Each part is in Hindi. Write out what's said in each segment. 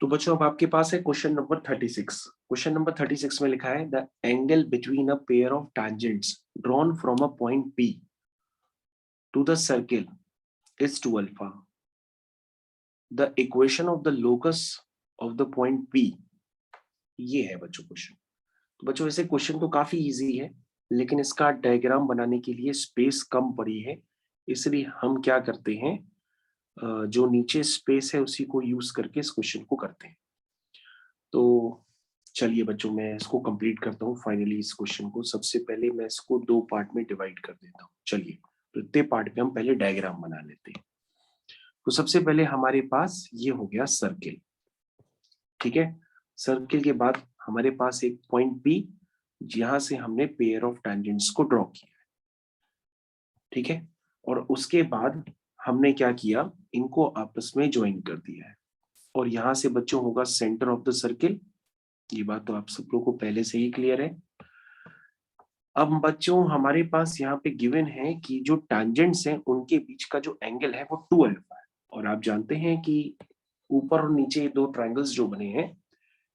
तो बच्चों अब आपके पास है क्वेश्चन नंबर 36। क्वेश्चन नंबर 36 में लिखा है the angle between a pair of tangents drawn from a point P to the circle is 2 alpha. The equation of the locus of the point P। ये है बच्चों क्वेश्चन। तो बच्चों वैसे क्वेश्चन तो काफी इजी है, लेकिन इसका डायग्राम बनाने के लिए स्पेस कम पड़ी है, इसलिए हम क्या करते हैं, जो नीचे स्पेस है उसी को यूज करके इस क्वेश्चन को करते हैं। तो चलिए बच्चों मैं इसको कंप्लीट करता हूँ फाइनली इस क्वेश्चन को। सबसे पहले मैं इसको दो पार्ट में डिवाइड कर देता हूँ। चलिए प्रत्येक पार्ट में हम पहले डायग्राम बना लेते हैं। तो सबसे पहले हमारे पास ये हो गया सर्किल, ठीक है। सर्किल के बाद हमारे पास एक पॉइंट P, जहां से हमने पेयर ऑफ टेंजेंट्स को ड्रॉ किया, ठीक है। और उसके बाद हमने क्या किया, इनको आपस में ज्वाइन कर दिया है। और यहां से बच्चों होगा सेंटर ऑफ द सर्किल। ये बात तो आप सब लोगों को पहले से ही क्लियर है। अब बच्चों हमारे पास यहाँ पे गिवन है कि जो टैंजेंट्स हैं उनके बीच का जो एंगल है वो 2 अल्फा है। और आप जानते हैं कि ऊपर और नीचे दो ट्रायंगल्स जो बने हैं,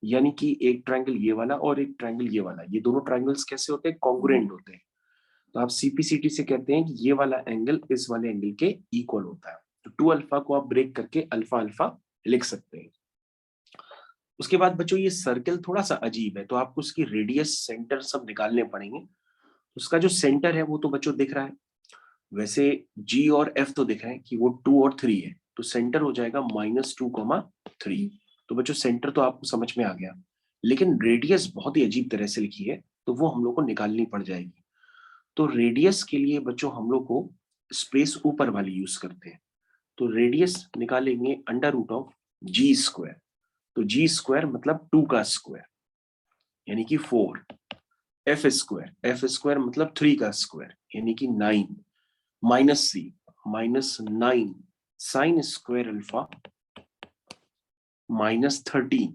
यानी कि एक ट्रायंगल ये वाला और एक ट्रायंगल ये वाला, ये दोनों ट्रायंगल्स कैसे होते हैं, कॉन्ग्रुएंट होते हैं। तो आप सीपीसीटी से कहते हैं कि ये वाला एंगल इस वाले एंगल के इक्वल होता है। तो 2 अल्फा को आप ब्रेक करके अल्फा अल्फा लिख सकते हैं। उसके बाद बच्चों ये सर्कल थोड़ा सा अजीब है, तो आपको उसकी रेडियस सेंटर सब निकालने पड़ेंगे। उसका जो सेंटर है वो तो बच्चों दिख रहा है, वैसे G और F तो दिख रहे हैं कि वो 2 और 3 है, तो सेंटर हो जाएगा -2,3। तो बच्चों सेंटर तो आपको समझ में आ गया, लेकिन रेडियस बहुत ही अजीब तरह से लिखी है, तो वो हम लोग को निकालनी पड़ जाएगी। तो रेडियस के लिए बच्चों हम लोग को स्पेस ऊपर वाली यूज करते हैं। तो रेडियस निकालेंगे √G²। तो G² मतलब 2 का स्क्वायर यानी कि 4। F² मतलब 3 का स्क्वायर यानी कि 9। -C -9 sine square alpha -13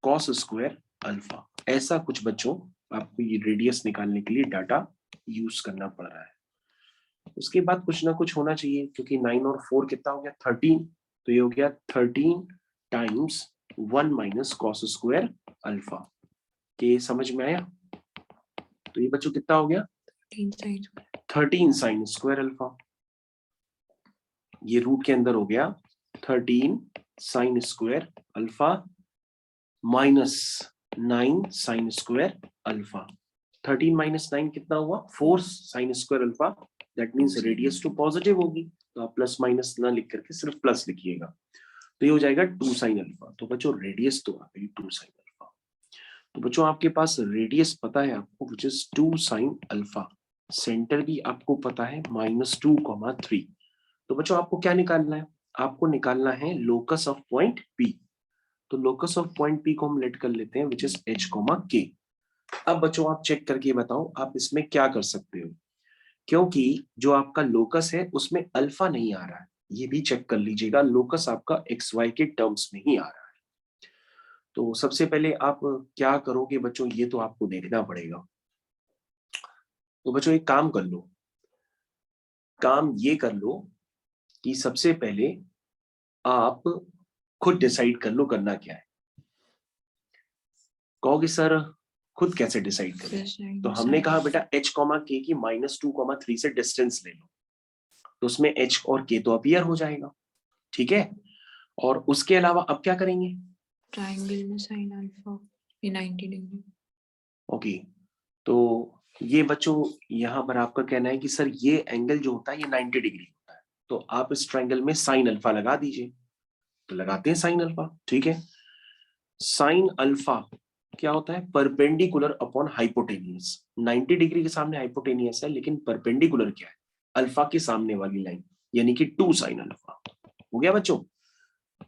cos square alpha. ऐसा कुछ बच्चों आपको ये रेडियस निकालने के लिए डाटा यूज करना पड़ रहा है। उसके बाद कुछ ना कुछ होना चाहिए, क्योंकि 9 और 4 कितना हो गया 13। तो ये हो गया 13 टाइम्स 1 - कॉस स्क्वायर अल्फा। के समझ में आया? तो ये बच्चों कितना हो गया 13 साइन स्क्वायर अल्फा। ये रूट के अंदर हो गया 13 sine square alpha -9 sine square alpha. 13 - 9 कितना हुआ 4 sine square alpha. That means radius too positive होगी, तो आप प्लस माइनस ना लिख करके सिर्फ प्लस लिखिएगा। तो ये हो जाएगा 2 साइन अल्फा। तो बच्चों रेडियस तो आ गई 2 साइन अल्फा। तो बच्चों आपके पास रेडियस पता है आपको, which is 2 sine alpha. Centre भी आपको पता है -2,3। तो बच्चों आपको क्या निकालना है, आपको निकालना है लोकस ऑफ पॉइंट P। तो लोकस ऑफ पॉइंट P को हम लेट कर लेते हैं विच इज H, K। अब बच्चों आप चेक करके बताओ आप इसमें क्या कर सकते हो, क्योंकि जो आपका लोकस है उसमें अल्फा नहीं आ रहा है। ये भी चेक कर लीजिएगा, लोकस आपका XY के टर्म्स में ही आ रहा है। तो सबसे पहले आप क्या करोगे बच्चों, ये तो आपको देखना पड़ेगा। तो बच्चों एक काम कर लो, काम ये कर लो कि सबसे पहले आप खुद डिसाइड कर लो करना क्या है। कहोगे सर खुद कैसे डिसाइड करें? तो हमने कहा बेटा H, K की -2,3 से डिस्टेंस ले लो, तो उसमें H और K तो अपीयर हो जाएगा, ठीक है। और उसके अलावा अब क्या करेंगे, ट्रायंगल में साइन अल्फा ये 90 डिग्री। ओके, तो ये बच्चों यहाँ पर आपका कहना है कि सर ये एंगल जो होता है ये 90 डिग्री होता है, तो आप इस ट्रायंगल में साइन अल्फा लगा दीजिए। तो लगाते हैं साइन अल्फा, ठीक है। साइन अल्फा क्या होता है, परपेंडिकुलर अपॉन हाइपोटेनियस। 90 डिग्री के सामने हाइपोटेनियस है, लेकिन परपेंडिकुलर क्या है, अल्फा के सामने वाली लाइन, यानी कि 2 साइन अल्फा। हो गया बच्चों?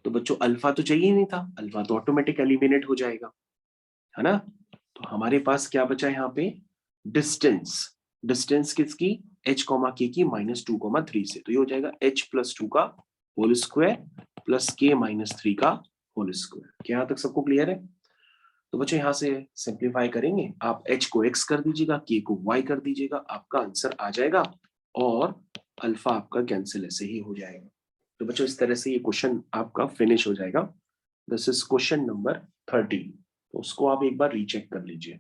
तो बच्चों अल्फा तो चाहिए नहीं था, अल्फा तो ऑटोमेटिक एलिमिनेट हो जाएगा, है ना। तो हमारे पास क्या बचा यहाँ पे, डिस्टेंस। डिस्टेंस किसकी, H, K की -2,3 से। तो ये हो जाएगा H + 2 का होल स्क्वायर प्लस K -3 का होल स्क्वायर। क्या यहाँ तक सबको क्लियर है? तो बच्चों यहाँ से सिंप्लीफाई करेंगे, आप H को X कर दीजिएगा, K को Y कर दीजिएगा, आपका आंसर आ जाएगा और अल्फा आपका कैंसिल ऐसे ही हो जाएगा। तो बच्चों इस तरह से ये क्वेश्चन आपका फिनिश हो जाएगा। This is question number 13. तो उसको आप एक बार रीचेक कर लीजिए.